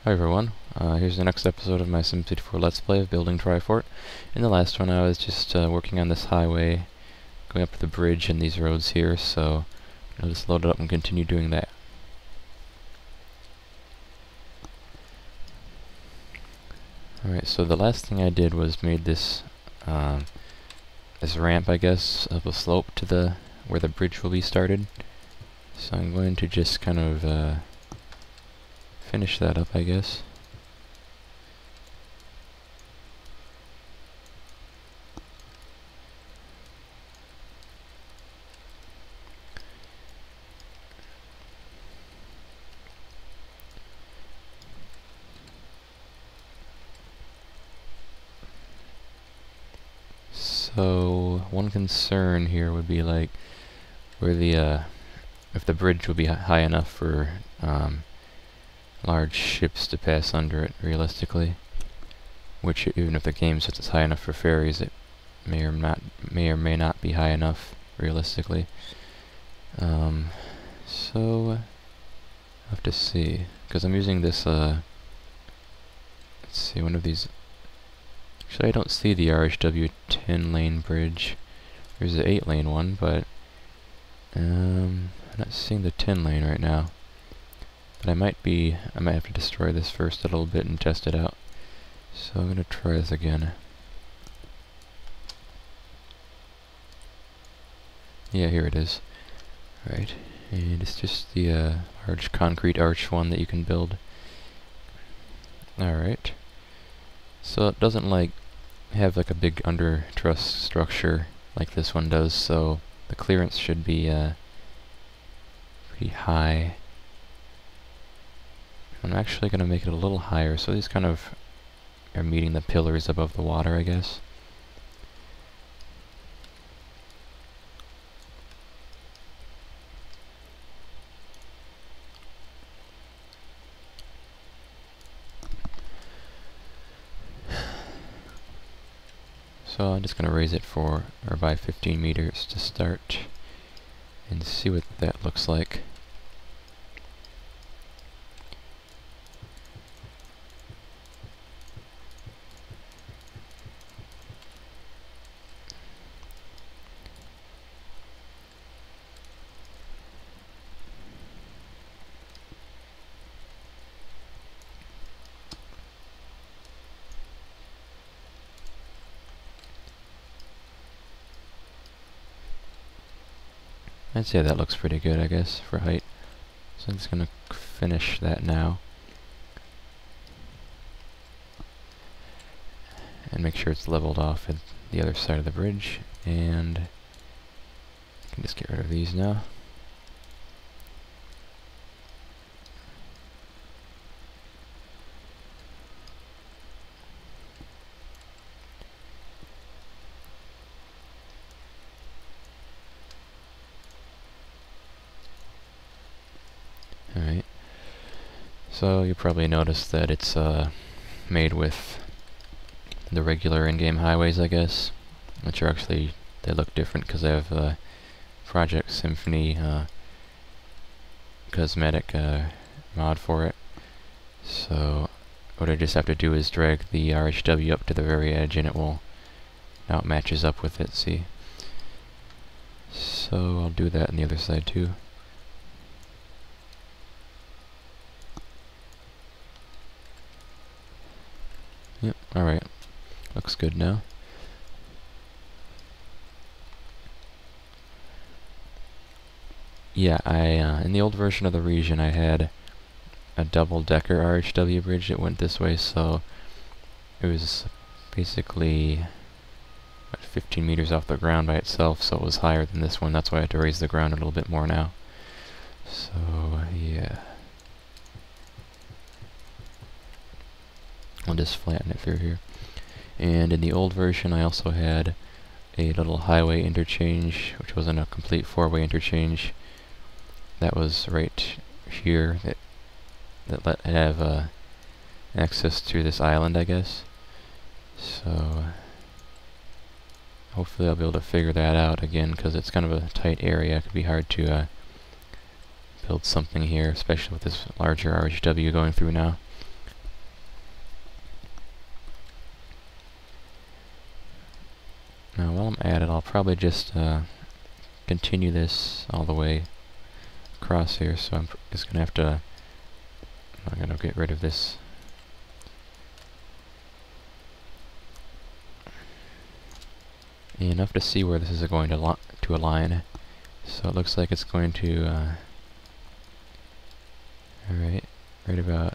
Hi everyone, here's the next episode of my SimCity 4 Let's Play of building Trifort. In the last one I was just working on this highway, going up to the bridge and these roads here, so I'll just load it up and continue doing that. Alright, so the last thing I did was made this this ramp, I guess, of a slope to where the bridge will be started. So I'm going to just kind of finish that up, I guess. So one concern here would be like where if the bridge will be high enough for large ships to pass under it realistically, which even if the game sets it high enough for ferries, it may or may not be high enough realistically. So I have to see, because I'm using this let's see, one of these. Actually, I don't see the RHW 10-lane bridge. There's an 8-lane one, but I'm not seeing the 10-lane right now. But I might have to destroy this first a little bit and test it out. So I'm gonna try this again. Yeah, here it is. Right, and it's just the large concrete arch one that you can build. Alright. So it doesn't like have like a big under truss structure like this one does, so the clearance should be pretty high. I'm actually going to make it a little higher, so these kind of are meeting the pillars above the water, I guess. So I'm just going to raise it by 15 meters to start and see what that looks like. I'd say that looks pretty good, I guess, for height. So I'm just going to finish that now. And make sure it's leveled off at the other side of the bridge. And I can just get rid of these now. Alright, so you probably noticed that it's made with the regular in-game highways, I guess, which are actually, they look different because they have Project Symphony cosmetic mod for it. So what I just have to do is drag the RHW up to the very edge and now it matches up with it, see? So I'll do that on the other side too. Yep, alright. Looks good now. Yeah, in the old version of the region I had a double-decker RHW bridge that went this way, so it was basically 15 meters off the ground by itself, so it was higher than this one. That's why I had to raise the ground a little bit more now. So, yeah. I'll just flatten it through here. And in the old version I also had a little highway interchange, which wasn't a complete four-way interchange. That was right here, that let have access to this island, I guess. So hopefully I'll be able to figure that out again, because it's kind of a tight area. It could be hard to build something here, especially with this larger RHW going through now. Now while I'm at it, I'll probably just continue this all the way across here, so I'm just gonna have to, I'm gonna get rid of this. Enough to see where this is going to align. So it looks like it's going to, alright, right about,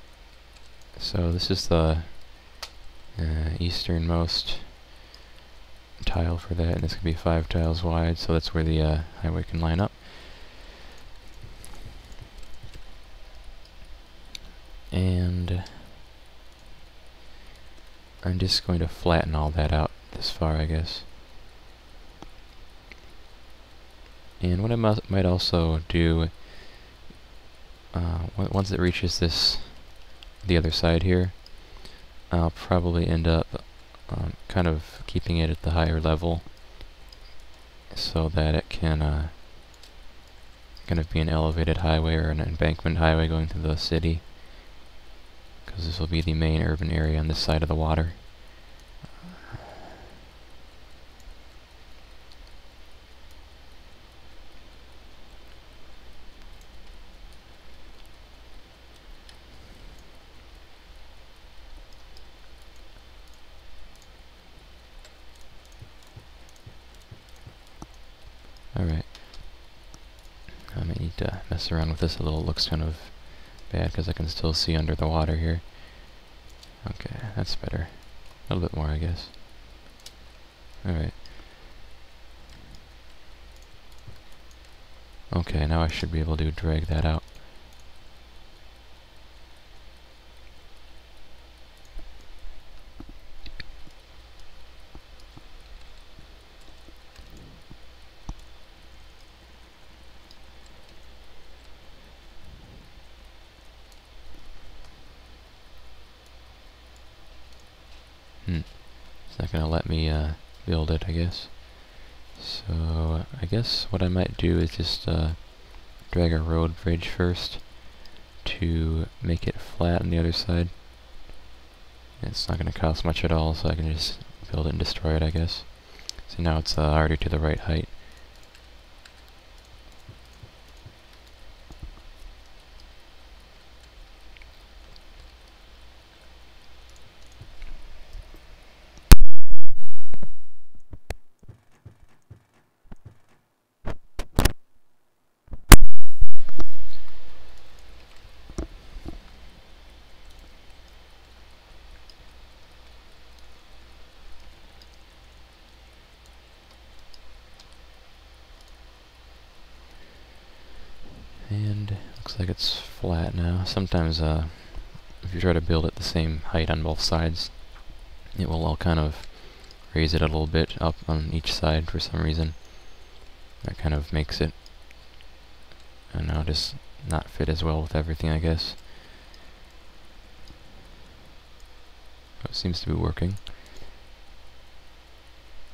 so this is the easternmost tile for that, and it's going to be 5 tiles wide, so that's where the highway can line up. And I'm just going to flatten all that out this far, I guess. And what I might also do, once it reaches the other side here, I'll probably end up kind of keeping it at the higher level so that it can kind of be an elevated highway or an embankment highway going through the city, because this will be the main urban area on this side of the water. Alright. I might need to mess around with this a little. It looks kind of bad because I can still see under the water here. Okay, that's better. A little bit more, I guess. Alright. Okay, now I should be able to drag that out. It's not gonna let me build it, I guess. So I guess what I might do is just drag a road bridge first to make it flat on the other side. It's not gonna cost much at all, so I can just build it and destroy it, I guess. So now it's already to the right height. And looks like it's flat now. Sometimes if you try to build it the same height on both sides, it will all kind of raise it a little bit up on each side for some reason. That kind of makes it, I don't know, just not fit as well with everything, I guess. But it seems to be working.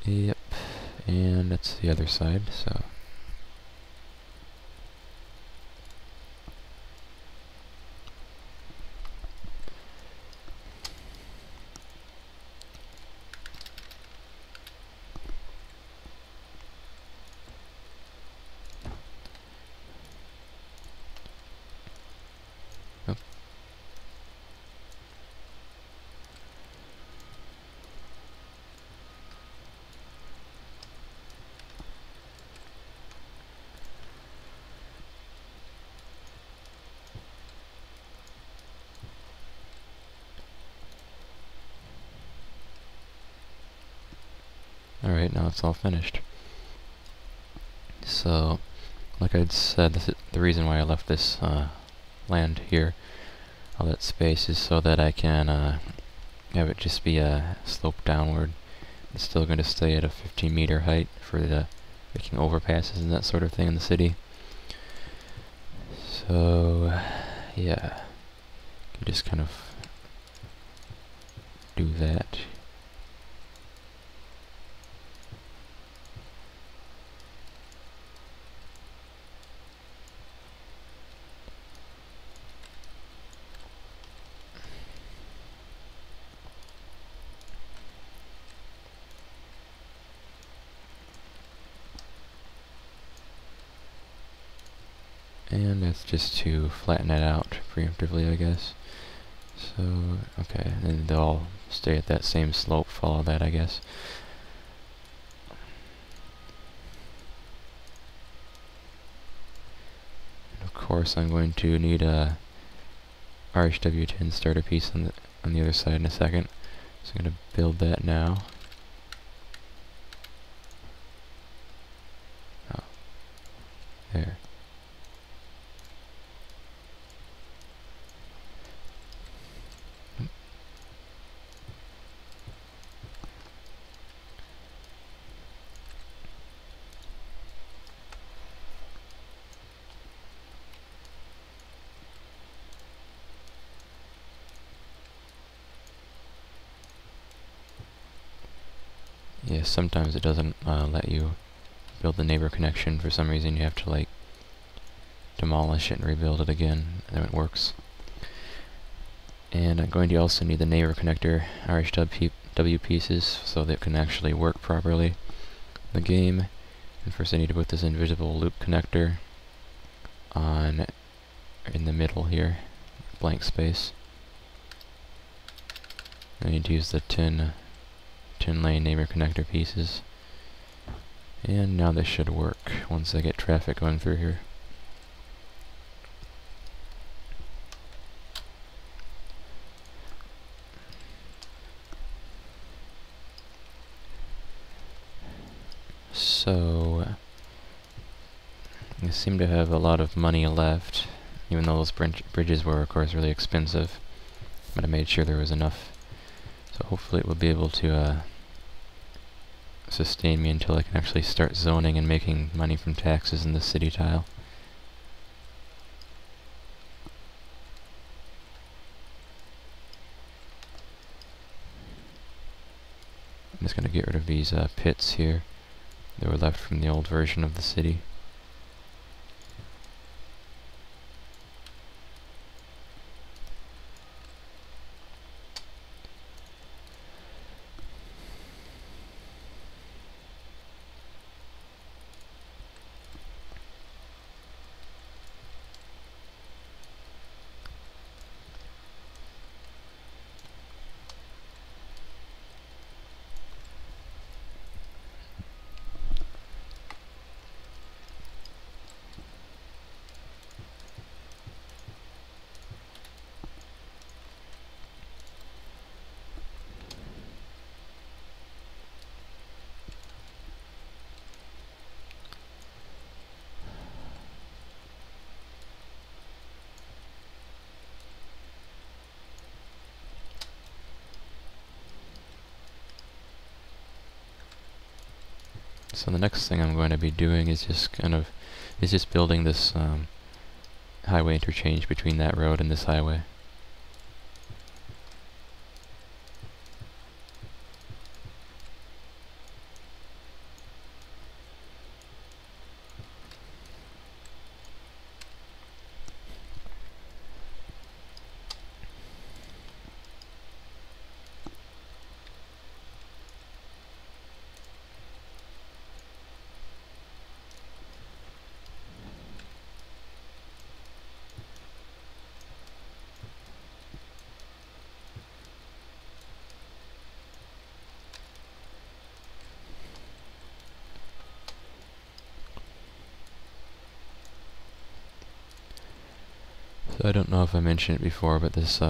Yep, and that's the other side, so. Alright, now it's all finished. So, like I'd said, the reason why I left this land here, all that space, is so that I can have it just be a slope downward. It's still going to stay at a 15-meter height for the making overpasses and that sort of thing in the city. So, yeah, you can just kind of do that. That's just to flatten it out preemptively, I guess. So, okay, and they'll all stay at that same slope, follow that, I guess. And of course, I'm going to need a RHW10 starter piece on the other side in a second. So I'm going to build that now. Oh, there. Yeah, sometimes it doesn't let you build the neighbor connection. For some reason you have to like demolish it and rebuild it again, and then it works. And I'm going to also need the neighbor connector RHW pieces so that it can actually work properly in the game. And first I need to put this invisible loop connector on in the middle here, blank space. I need to use the 10 lane neighbor connector pieces. And now this should work once I get traffic going through here. So, I seem to have a lot of money left, even though those bridges were, of course, really expensive. But I made sure there was enough. So hopefully it will be able to sustain me until I can actually start zoning and making money from taxes in the city tile. I'm just going to get rid of these pits here that were left from the old version of the city. So the next thing I'm going to be doing is just building this highway interchange between that road and this highway. So I don't know if I mentioned it before, but this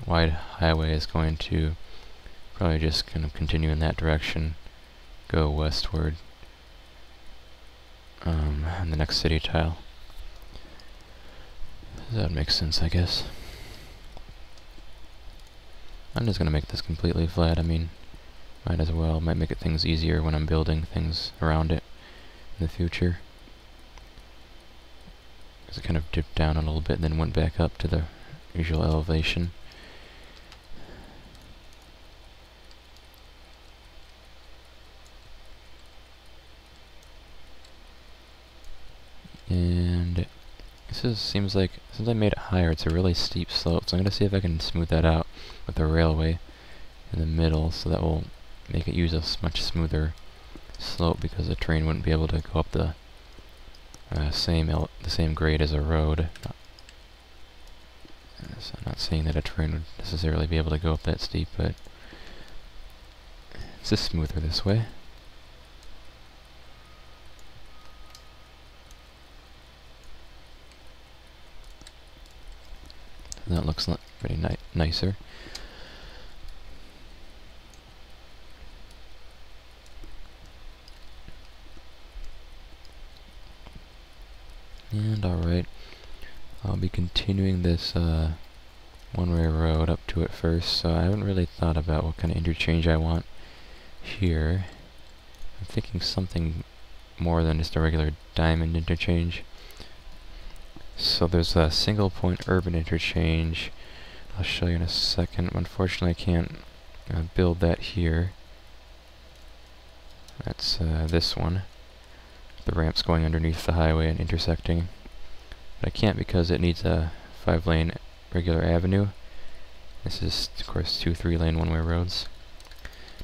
wide highway is going to probably just kind of continue in that direction, go westward on the next city tile. That makes sense, I guess. I'm just going to make this completely flat. I mean, might as well. Might make things easier when I'm building things around it in the future. Because it kind of dipped down a little bit and then went back up to the usual elevation. And seems like, since I made it higher, it's a really steep slope. So I'm going to see if I can smooth that out with the railway in the middle, so that will make it use a much smoother slope, because the train wouldn't be able to go up the the same grade as a road. So I'm not saying that a train would necessarily be able to go up that steep, but it's just smoother this way. And that looks pretty nicer. And alright, I'll be continuing this one-way road up to it first, so I haven't really thought about what kind of interchange I want here. I'm thinking something more than just a regular diamond interchange. So there's a single point urban interchange. I'll show you in a second. Unfortunately, I can't build that here. That's this one. The ramp's going underneath the highway and intersecting. But I can't because it needs a 5-lane regular avenue. This is, of course, 2 3-lane one-way roads.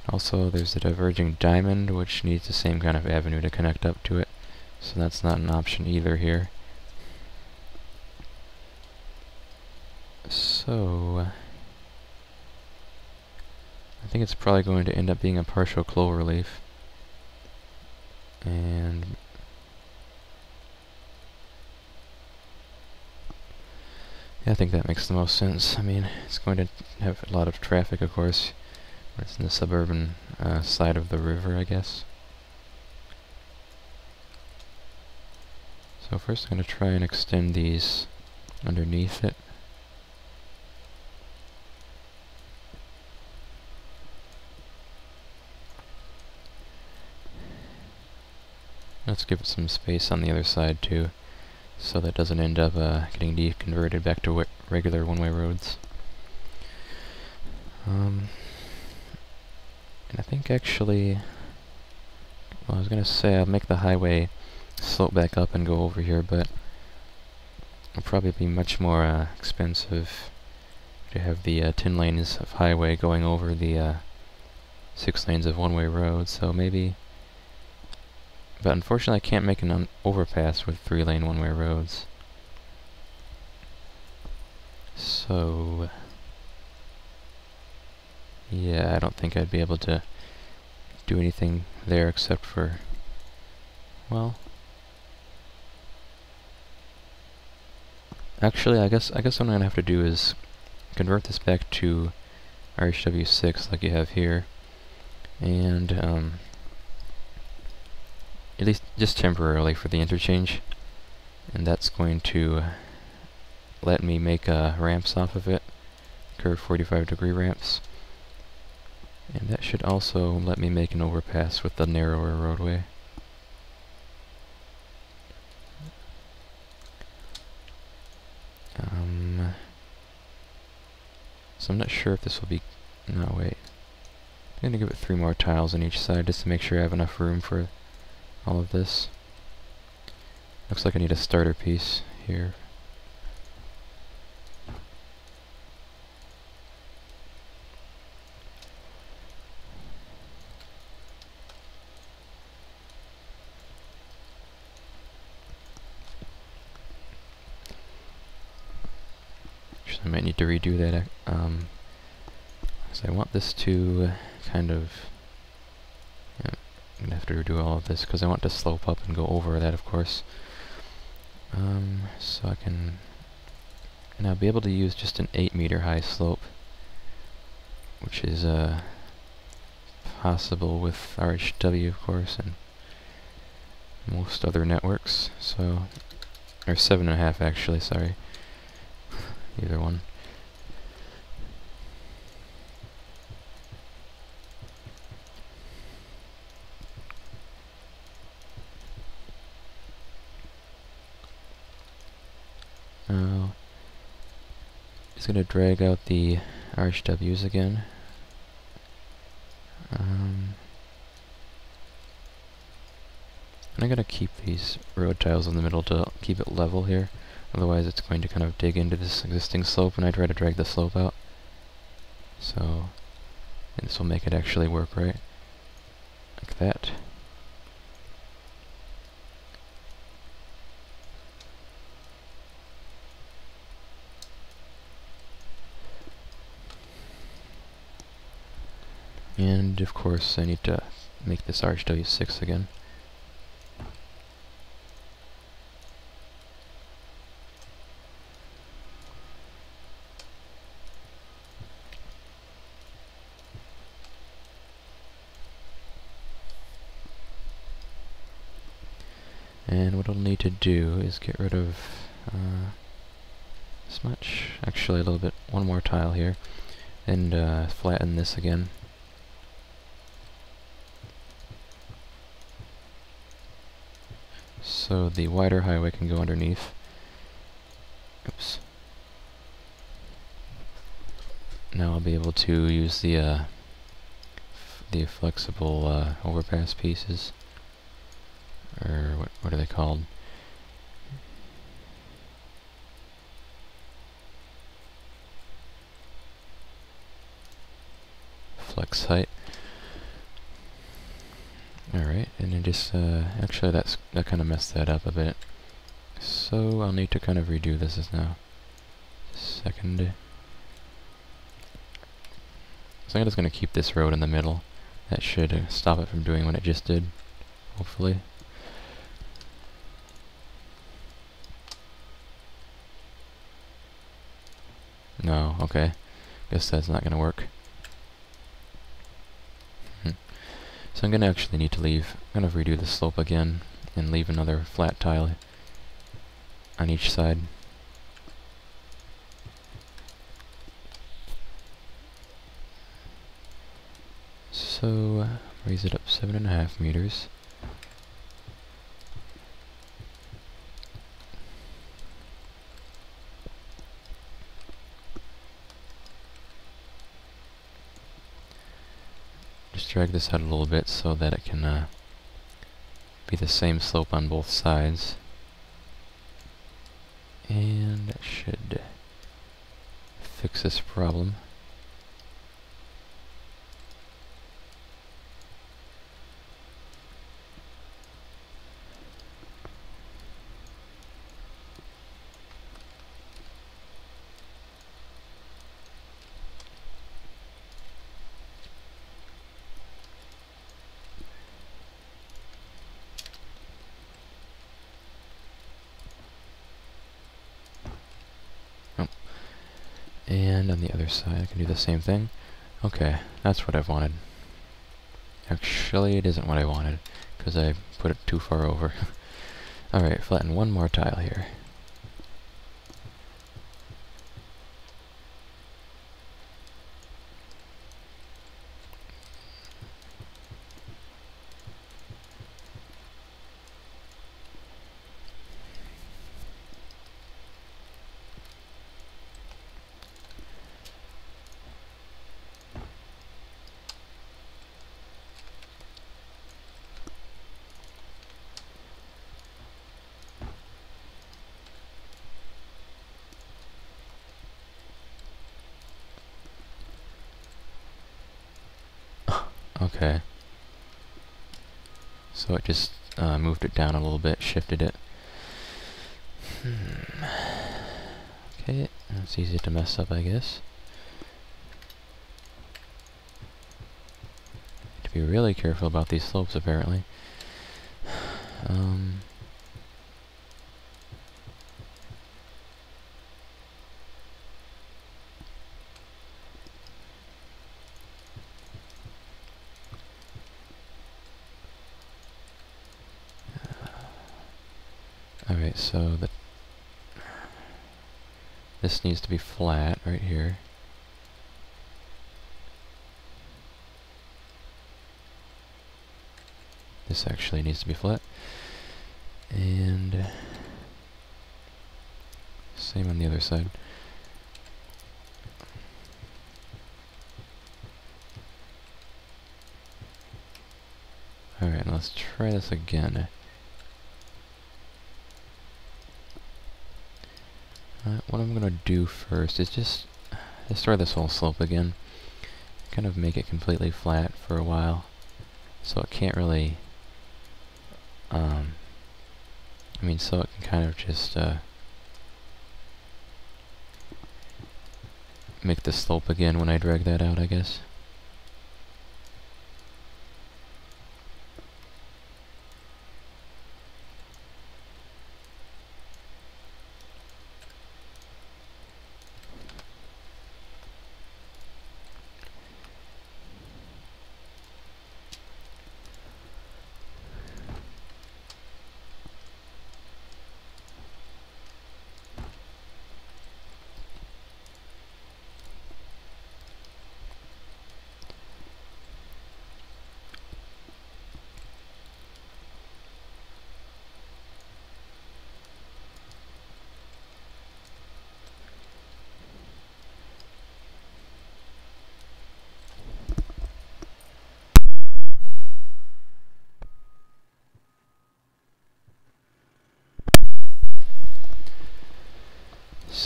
Also, there's the diverging diamond, which needs the same kind of avenue to connect up to it. So that's not an option either here. So I think it's probably going to end up being a partial cloverleaf. And yeah, I think that makes the most sense. I mean, it's going to have a lot of traffic, of course. It's in the suburban side of the river, I guess. So first I'm going to try and extend these underneath it. Let's give it some space on the other side too, so that doesn't end up getting deconverted back to regular one-way roads. And I think actually, well, I was going to say I'll make the highway slope back up and go over here, but it'll probably be much more expensive to have the 10 lanes of highway going over the 6 lanes of one-way road, so maybe. But unfortunately I can't make an overpass with 3-lane one-way roads. So yeah, I don't think I'd be able to do anything there except for, well, actually I guess what I'm gonna have to do is convert this back to RHW6 like you have here, and at least just temporarily for the interchange, and that's going to let me make ramps off of it, curved 45-degree ramps, and that should also let me make an overpass with the narrower roadway. So I'm not sure if this will be, no wait, I'm gonna give it 3 more tiles on each side just to make sure I have enough room for all of this. Looks like I need a starter piece here. Actually, I might need to redo that, because I want this to kind of, I'm gonna have to redo all of this because I want to slope up and go over that, of course. So I can now be able to use just an 8-meter high slope, which is possible with RHW, of course, and most other networks. So, or 7.5 actually. Sorry, either one. It's going to drag out the RHWs again. And I'm going to keep these road tiles in the middle to keep it level here. Otherwise it's going to kind of dig into this existing slope when I try to drag the slope out. So this will make it actually work right. Like that. And of course I need to make this RHW6 again. And what I'll need to do is get rid of this much, actually a little bit, one more tile here, and flatten this again. So the wider highway can go underneath. Oops. Now I'll be able to use the flexible overpass pieces, or what are they called? Flex height. Alright, and then just actually that kind of messed that up a bit. So I'll need to kind of redo this now. Second. So I'm just going to keep this road in the middle. That should stop it from doing what it just did, hopefully. No, okay. Guess that's not going to work. So I'm going to actually need to leave. I'm going to redo the slope again and leave another flat tile on each side. So raise it up 7.5 meters. Just drag this out a little bit so that it can be the same slope on both sides. And that should fix this problem. And on the other side I can do the same thing. Okay, that's what I've wanted. Actually, it isn't what I wanted, because I put it too far over. Alright, flatten one more tile here. Okay. So it just moved it down a little bit, shifted it. Okay, that's easy to mess up, I guess. To be really careful about these slopes, apparently. Alright, so this needs to be flat right here. This actually needs to be flat. And same on the other side. Alright, let's try this again. What I'm gonna do first is just destroy this whole slope again. Kind of make it completely flat for a while, so it can't really so it can kind of just make the slope again when I drag that out, I guess.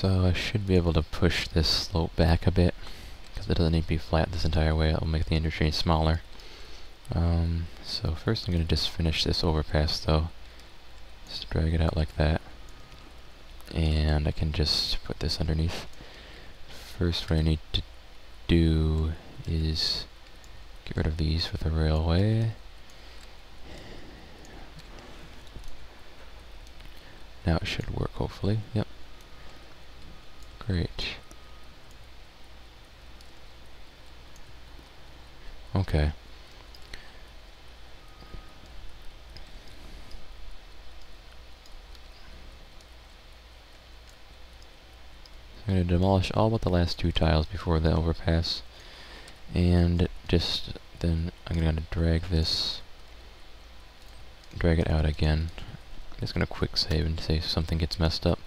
So I should be able to push this slope back a bit, because it doesn't need to be flat this entire way. It'll make the interchange smaller. So first I'm going to just finish this overpass though. Just drag it out like that. And I can just put this underneath. First what I need to do is get rid of these with the railway. Now it should work, hopefully. Yep. Great. Okay. I'm going to demolish all but the last two tiles before the overpass. And just then I'm going to drag it out again. I'm just going to quick save and say if something gets messed up.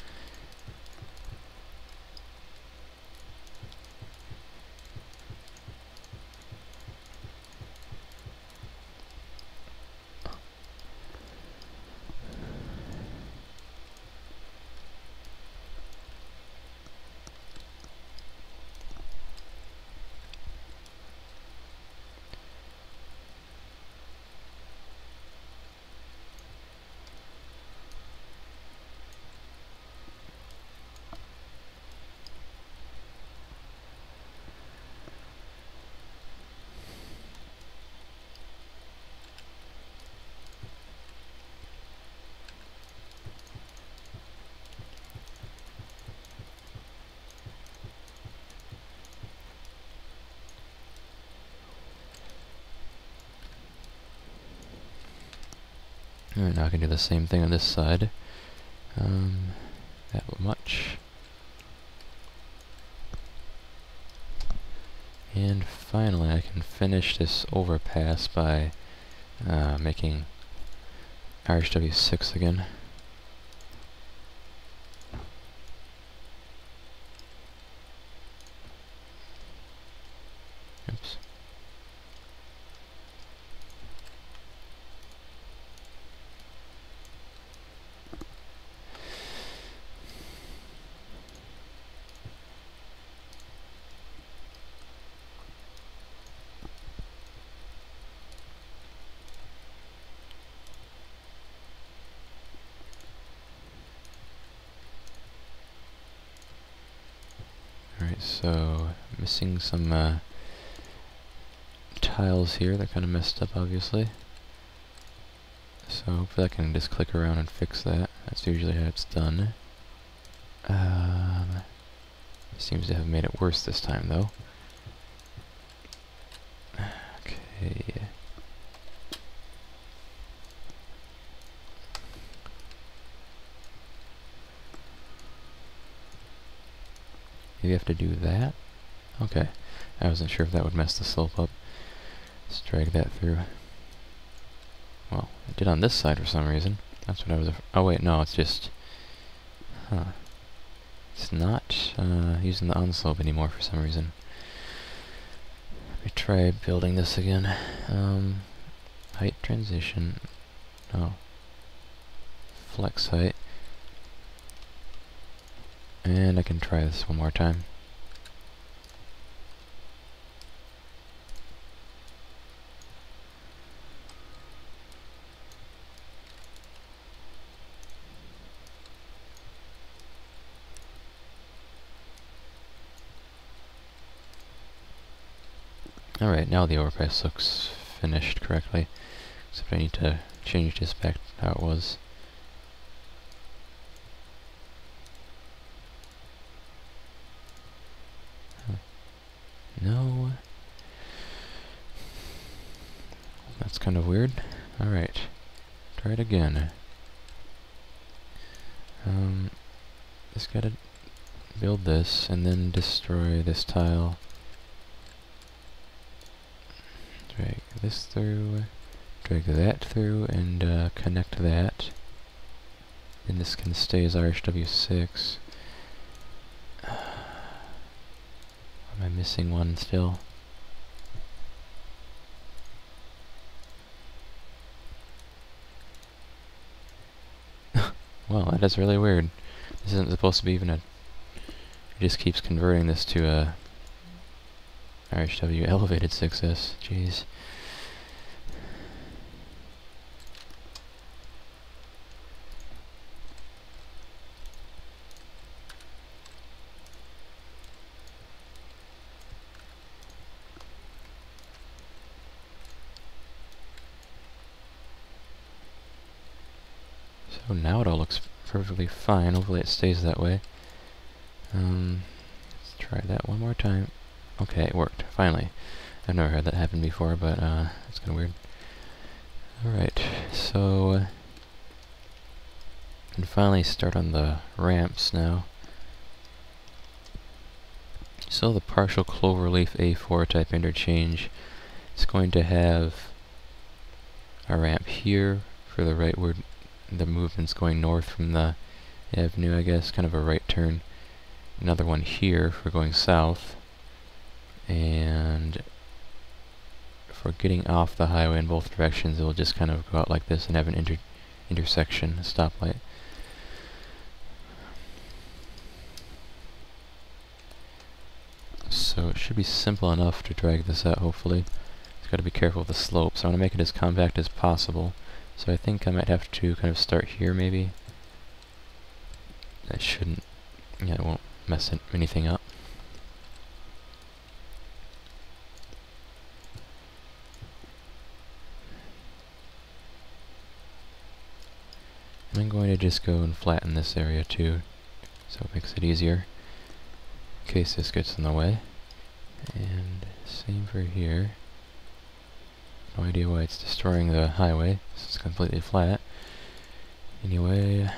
Alright, now I can do the same thing on this side. That much. And finally I can finish this overpass by making RHW6 again. Oops. Alright, so missing some tiles here. They're kind of messed up, obviously. So hopefully I can just click around and fix that. That's usually how it's done. Seems to have made it worse this time, though. Okay. You have to do that? Okay. I wasn't sure if that would mess the slope up. Let's drag that through. Well, it did on this side for some reason. That's what I was oh wait, no, it's just... Huh. It's not using the onslope anymore for some reason. Let me try building this again. Height transition. Oh. Flex height. And I can try this one more time. Alright, now the overpass looks finished correctly. Except I need to change this back to how it was. No. That's kind of weird. Alright. Try it again. Just gotta build this and then destroy this tile. Drag this through, drag that through, and connect that. Then this can stay as RHW6. Am I missing one still? Well, that is really weird. This isn't supposed to be even a just keeps converting this to a RHW elevated 6S. Jeez. So now it all looks perfectly fine. Hopefully it stays that way. Let's try that one more time. Okay, it worked. Finally. I've never had that happen before, but it's kind of weird. Alright, so I can finally start on the ramps now. So the partial cloverleaf A4 type interchange is going to have a ramp here for the right where the movement's going north from the avenue, I guess, kind of a right turn. Another one here for going south, and for getting off the highway in both directions, it will just kind of go out like this and have an intersection, a stoplight. So it should be simple enough to drag this out, hopefully. It's got to be careful with the slope, so I want to make it as compact as possible. So I think I might have to kind of start here, maybe. That shouldn't, yeah, it won't mess anything up. And I'm going to just go and flatten this area too, so it makes it easier, in case this gets in the way. And same for here. No idea why it's destroying the highway. This is completely flat. Anyway.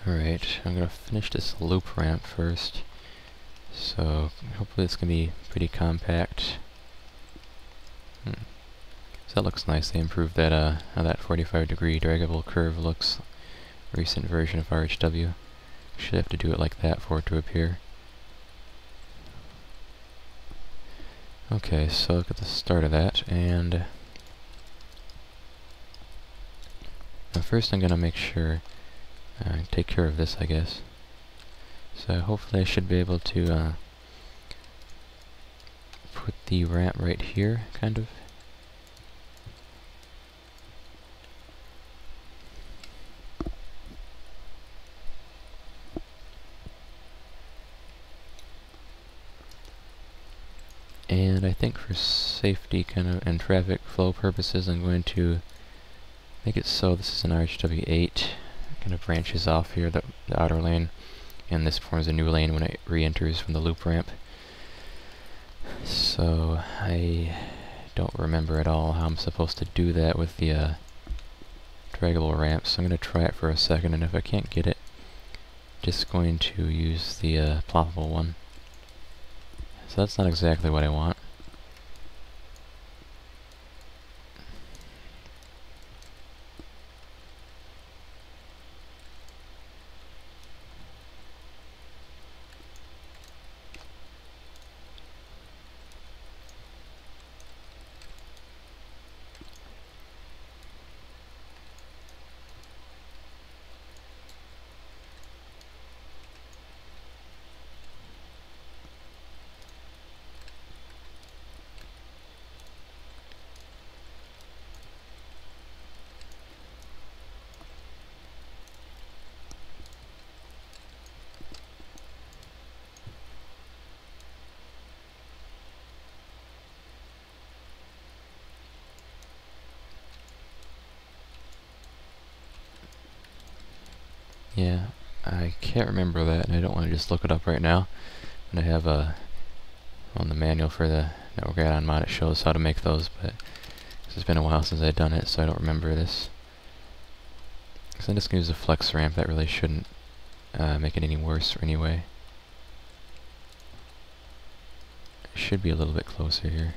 Alright, I'm gonna finish this loop ramp first. So hopefully it's gonna be pretty compact. So that looks nice. They improved that how that 45-degree draggable curve looks. Recent version of RHW. Should have to do it like that for it to appear. Okay, so look at the start of that, and first I'm gonna make sure take care of this, I guess. So hopefully I should be able to put the ramp right here, kind of. And I think for safety and traffic flow purposes, I'm going to make it so this is an RHW 8. Kind of branches off here, the outer lane, and this forms a new lane when it re-enters from the loop ramp. So I don't remember at all how I'm supposed to do that with the draggable ramp, so I'm going to try it for a second, and if I can't get it, just going to use the ploppable one. So that's not exactly what I want. Yeah, I can't remember that, and I don't want to just look it up right now. And I have on the manual for the network add-on mod, it shows how to make those, but it's been a while since I've done it, so I don't remember this. Because I'm just going to use a flex ramp. That really shouldn't make it any worse anyway. It should be a little bit closer here.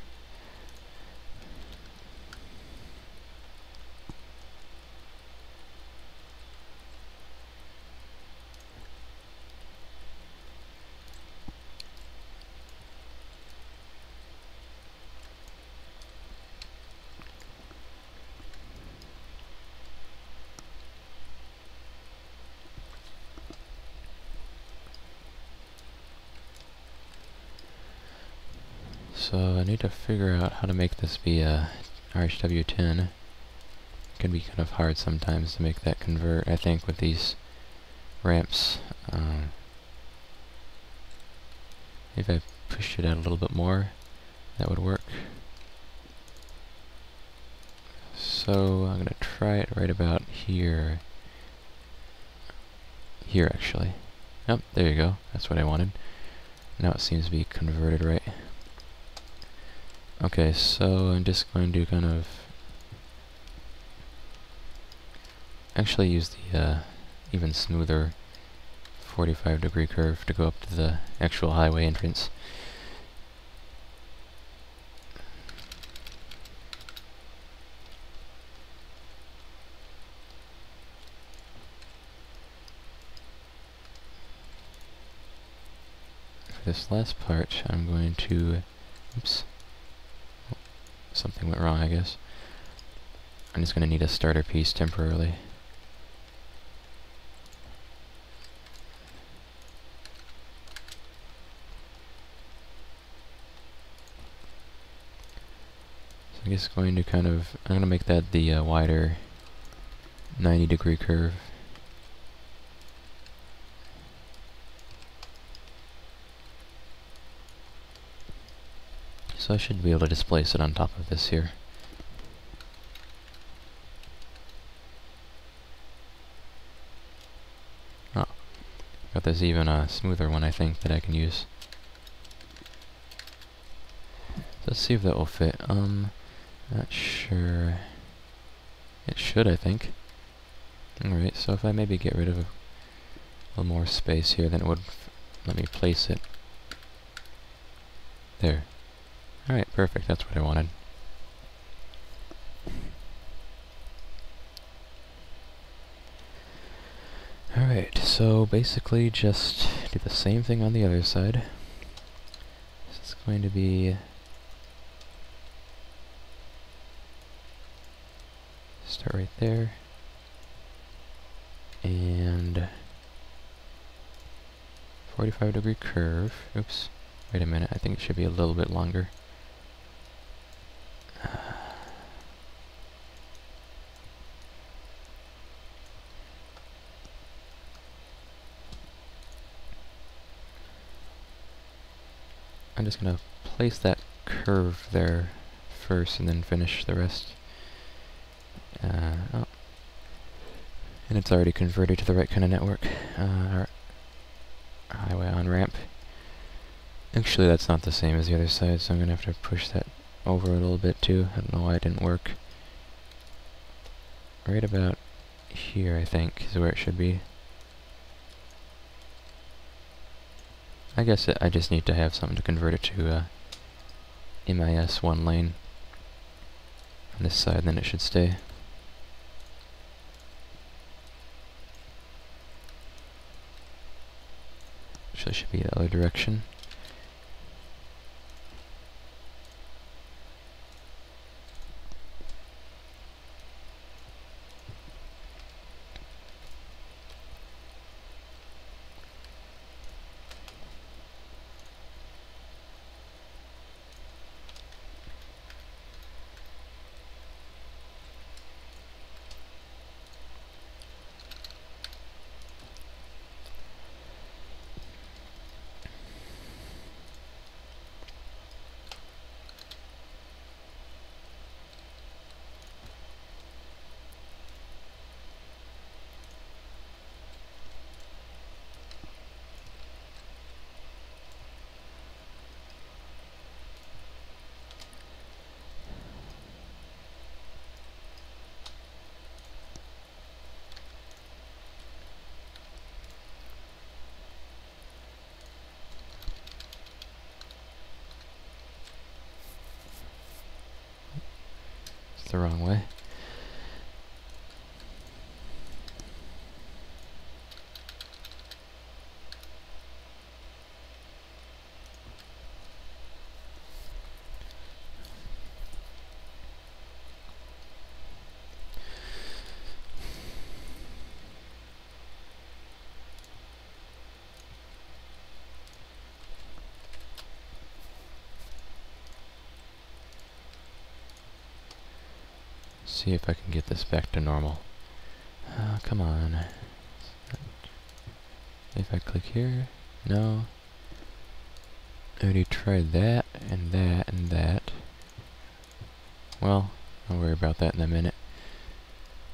So I need to figure out how to make this be a RHW10. It can be kind of hard sometimes to make that convert, I think, with these ramps. If I pushed it out a little bit more, that would work. So I'm gonna try it right about here. Here, actually. Yep, there you go. That's what I wanted. Now it seems to be converted right. Okay, so I'm just going to kind of actually use the even smoother 45-degree curve to go up to the actual highway entrance. For this last part, I'm going to... Oops. Something went wrong, I guess. I'm just going to need a starter piece temporarily. So I'm just going to kind of... I'm going to make that the wider 90-degree curve. So I should be able to displace it on top of this here. Oh, got this even smoother one, I think, that I can use. So let's see if that will fit. Not sure. It should, I think. Alright, so if I maybe get rid of a little more space here, then it would let me place it. There. Alright, perfect, that's what I wanted. Alright, so basically just do the same thing on the other side. This is going to be... Start right there. And... 45-degree curve. Oops. Wait a minute, I think it should be a little bit longer. I'm just gonna place that curve there first and then finish the rest. Oh. And it's already converted to the right kind of network. Our highway on-ramp. Actually, that's not the same as the other side, so I'm gonna have to push that over a little bit too. I don't know why it didn't work. Right about here, I think, is where it should be. I guess I just need to have something to convert it to MIS one lane on this side, and then it should stay. So it should be the other direction. It's the wrong way. see if I can get this back to normal. Come on. If I click here, no. I already tried that, and that, and that. Well, I'll worry about that in a minute.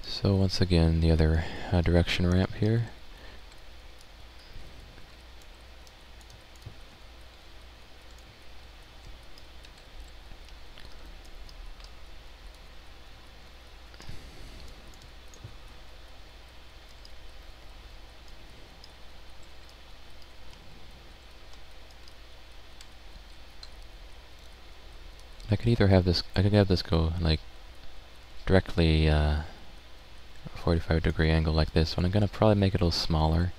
So once again, the other direction ramp here. I could either have this, I could have this go like directly 45-degree angle like this one. I'm gonna probably make it a little smaller,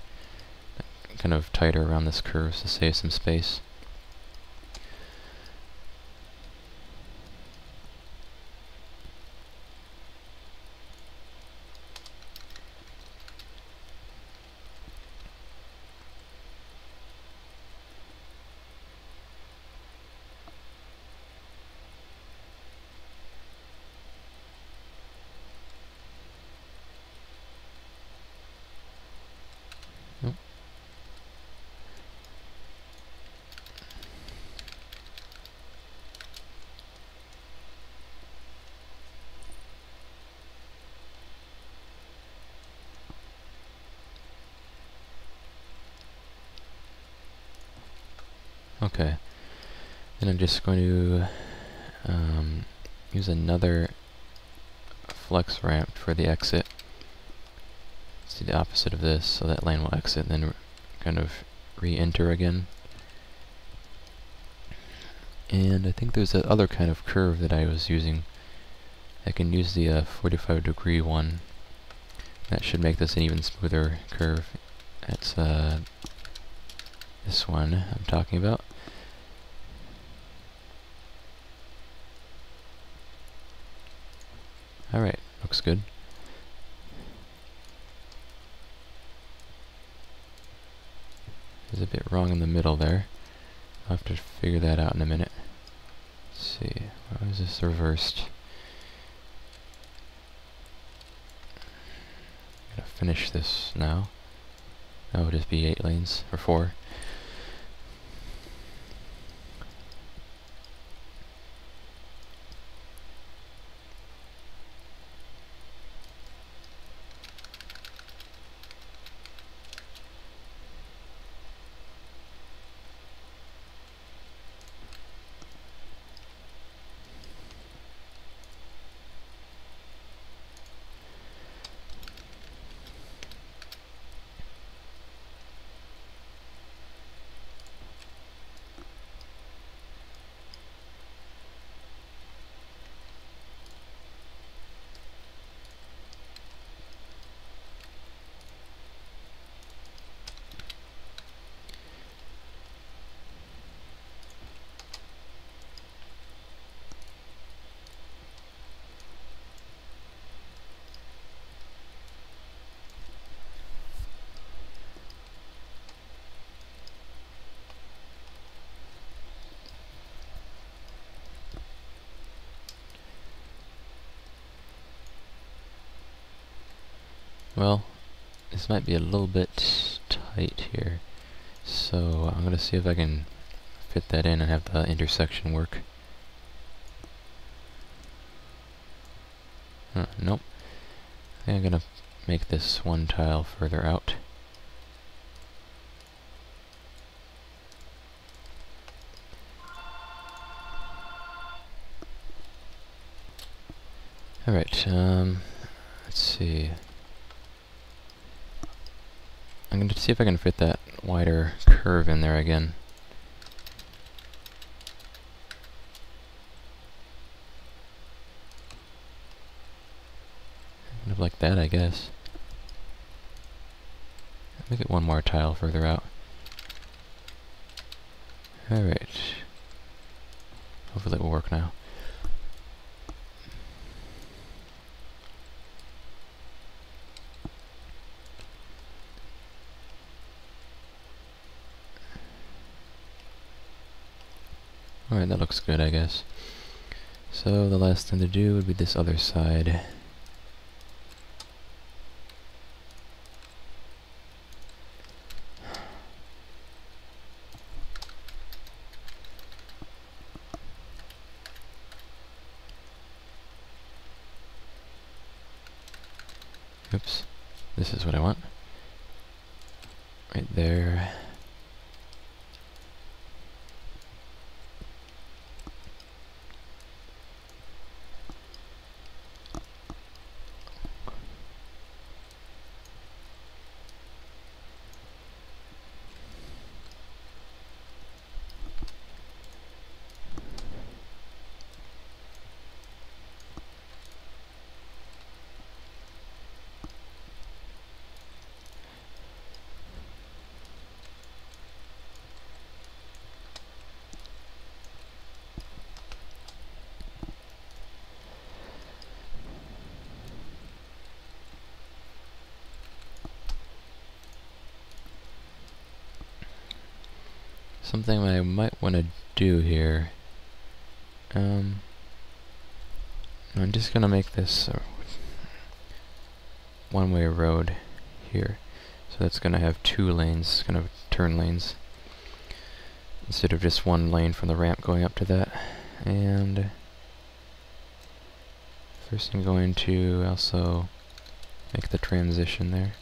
kind of tighter around this curve to save some space. Nope. Okay, then I'm just going to use another flex ramp for the exit. Let's do the opposite of this, so that lane will exit and then kind of re-enter again. And I think there's that other kind of curve that I was using. I can use the 45-degree one. That should make this an even smoother curve. That's this one I'm talking about. Alright, looks good. There's a bit wrong in the middle there. I'll have to figure that out in a minute. Let's see, why is this reversed? I'm gonna finish this now. That would just be 8 lanes, or 4. Well, this might be a little bit tight here, so I'm gonna see if I can fit that in and have the intersection work. Nope. I think I'm gonna make this one tile further out. Alright, let's see. I'm going to see if I can fit that wider curve in there again. Kind of like that, I guess. Make it one more tile further out. Alright. Hopefully it will work now. Alright, that looks good, I guess. So the last thing to do would be this other side. Oops. This is what I want. Right there. Something I might want to do here. I'm just gonna make this a one-way road here. So that's gonna have 2 lanes, kind of turn lanes, instead of just 1 lane from the ramp going up to that. And first I'm going to also make the transition there.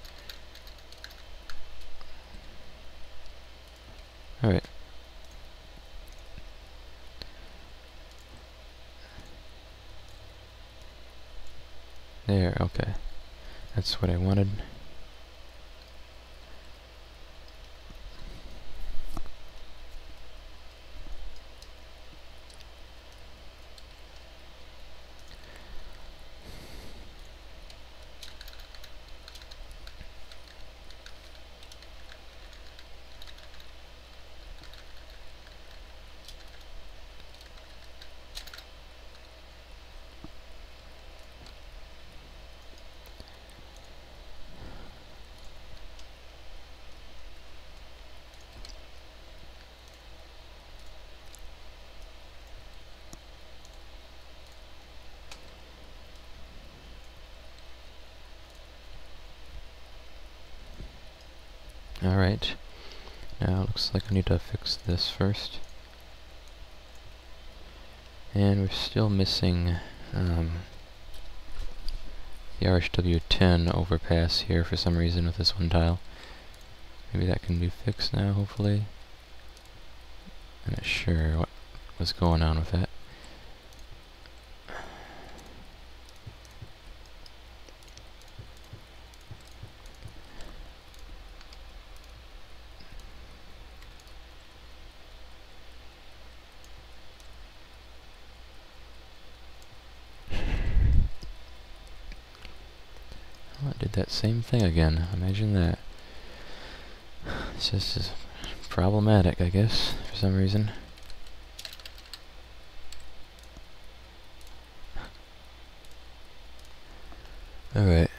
Alright. There, okay. That's what I wanted. Alright, now it looks like I need to fix this first. And we're still missing the RHW10 overpass here for some reason with this one tile. Maybe that can be fixed now, hopefully. I'm not sure what was going on with that. Well, it did that same thing again. Imagine that. It's just problematic, I guess, for some reason. Alright.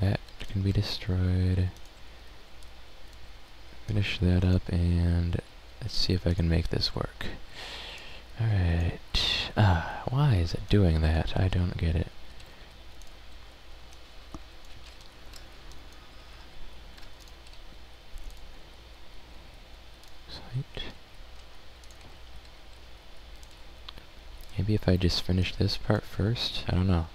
That can be destroyed. Finish that up, and let's see if I can make this work. Alright. Why is it doing that? I don't get it. Site. Maybe if I just finish this part first? I don't know.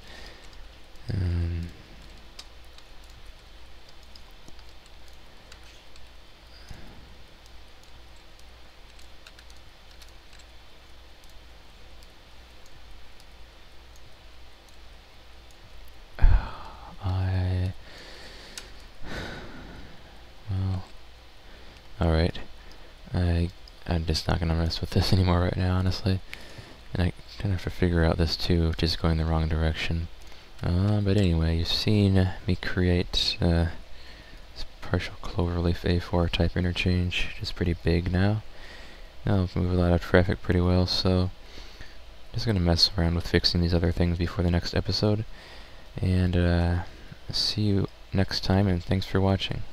Alright. I'm just not gonna mess with this anymore right now, honestly. And I kind of have to figure out this too, which is going the wrong direction. But anyway, you've seen me create this partial cloverleaf A4 type interchange, which is pretty big now. Now move a lot of traffic pretty well, so I'm just gonna mess around with fixing these other things before the next episode. And see you next time, and thanks for watching.